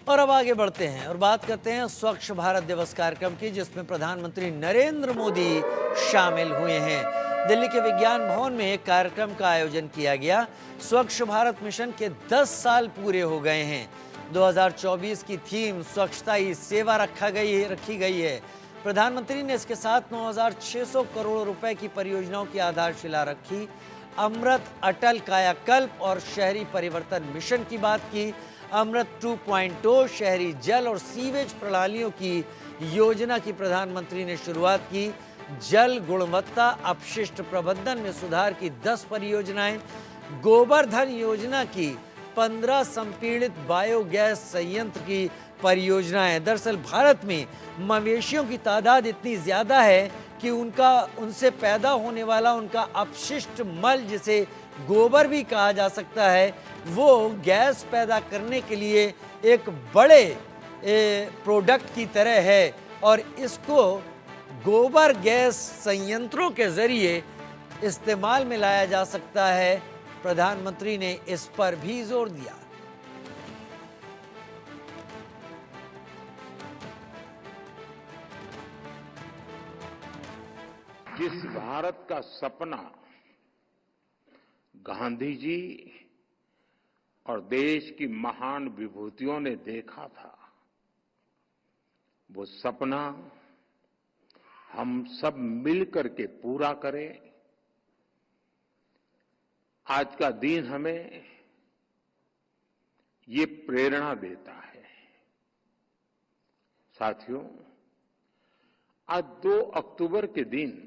और अब आगे बढ़ते हैं और बात करते हैं स्वच्छ भारत दिवस कार्यक्रम की, जिसमें प्रधानमंत्री नरेंद्र मोदी शामिल हुए हैं। दिल्ली के विज्ञान भवन में एक कार्यक्रम का आयोजन किया गया। स्वच्छ भारत मिशन के 10 साल पूरे हो गए हैं। 2024 की थीम स्वच्छता ही सेवा रखी गई है। प्रधानमंत्री ने इसके साथ 9,600 करोड़ रुपए की परियोजनाओं की आधारशिला रखी। अमृत अटल कायाकल्प और शहरी परिवर्तन मिशन की बात की। अमृत 2.0 शहरी जल और सीवेज प्रणालियों की योजना की प्रधानमंत्री ने शुरुआत की। जल गुणवत्ता अपशिष्ट प्रबंधन में सुधार की 10 परियोजनाएं। गोबर्धन योजना की 15 संपीड़ित बायोगैस संयंत्र की परियोजनाएं। दरअसल भारत में मवेशियों की तादाद इतनी ज्यादा है कि उनसे पैदा होने वाला उनका अपशिष्ट मल, जिसे गोबर भी कहा जा सकता है, वो गैस पैदा करने के लिए एक बड़े प्रोडक्ट की तरह है और इसको गोबर गैस संयंत्रों के जरिए इस्तेमाल में लाया जा सकता है। प्रधानमंत्री ने इस पर भी जोर दिया। जिस भारत का सपना गांधी जी और देश की महान विभूतियों ने देखा था, वो सपना हम सब मिलकर के पूरा करें। आज का दिन हमें ये प्रेरणा देता है। साथियों, आज 2 अक्टूबर के दिन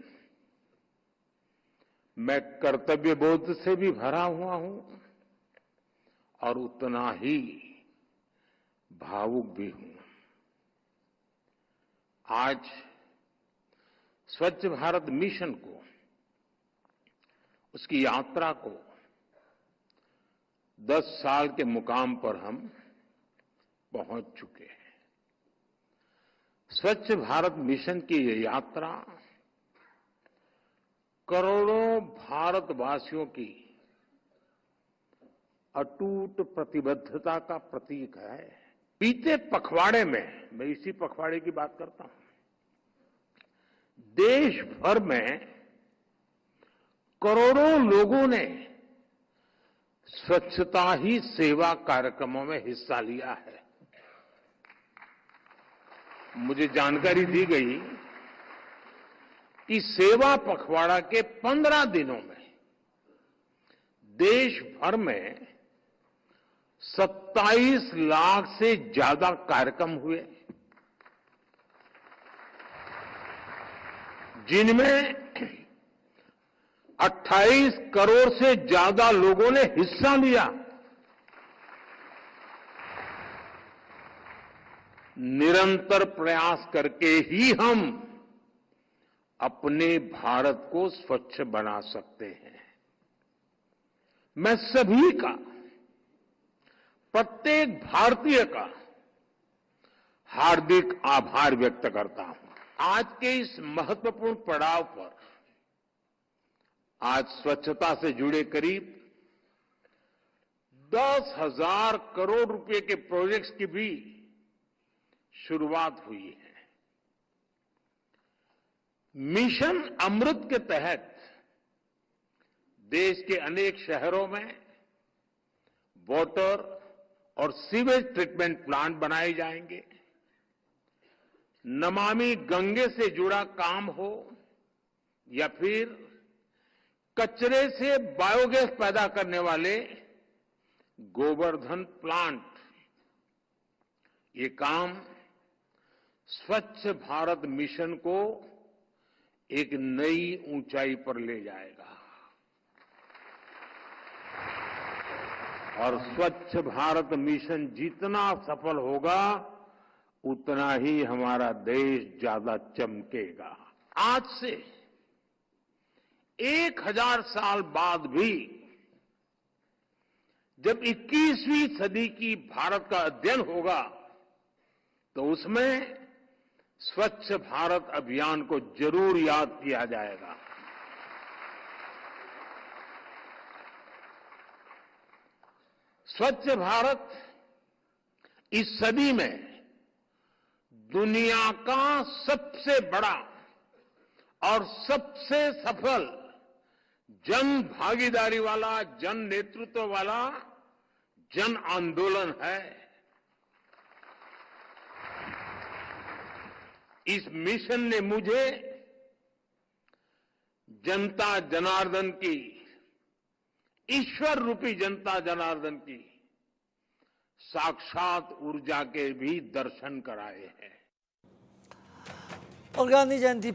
मैं कर्तव्यबोध से भी भरा हुआ हूं और उतना ही भावुक भी हूं। आज स्वच्छ भारत मिशन को, उसकी यात्रा को 10 साल के मुकाम पर हम पहुंच चुके हैं। स्वच्छ भारत मिशन की ये यात्रा करोड़ों भारतवासियों की अटूट प्रतिबद्धता का प्रतीक है। बीते पखवाड़े में, मैं इसी पखवाड़े की बात करता हूं, देश भर में करोड़ों लोगों ने स्वच्छता ही सेवा कार्यक्रमों में हिस्सा लिया है। मुझे जानकारी दी गई कि सेवा पखवाड़ा के 15 दिनों में देश भर में 27 लाख से ज्यादा कार्यक्रम हुए, जिनमें 28 करोड़ से ज्यादा लोगों ने हिस्सा लिया। निरंतर प्रयास करके ही हम अपने भारत को स्वच्छ बना सकते हैं। मैं सभी का, प्रत्येक भारतीय का हार्दिक आभार व्यक्त करता हूं। आज के इस महत्वपूर्ण पड़ाव पर आज स्वच्छता से जुड़े करीब 10,000 करोड़ रुपए के प्रोजेक्ट्स की भी शुरुआत हुई है। मिशन अमृत के तहत देश के अनेक शहरों में वाटर और सीवेज ट्रीटमेंट प्लांट बनाए जाएंगे। नमामि गंगे से जुड़ा काम हो या फिर कचरे से बायोगैस पैदा करने वाले गोबर्धन प्लांट, ये काम स्वच्छ भारत मिशन को एक नई ऊंचाई पर ले जाएगा और स्वच्छ भारत मिशन जितना सफल होगा उतना ही हमारा देश ज्यादा चमकेगा। आज से 1000 साल बाद भी जब 21वीं सदी की भारत का अध्ययन होगा तो उसमें स्वच्छ भारत अभियान को जरूर याद किया जाएगा। स्वच्छ भारत इस सदी में दुनिया का सबसे बड़ा और सबसे सफल जन भागीदारी वाला, जन नेतृत्व वाला जन आंदोलन है। इस मिशन ने मुझे जनता जनार्दन की, ईश्वर रूपी जनता जनार्दन की साक्षात ऊर्जा के भी दर्शन कराए हैं। और गांधी जयंती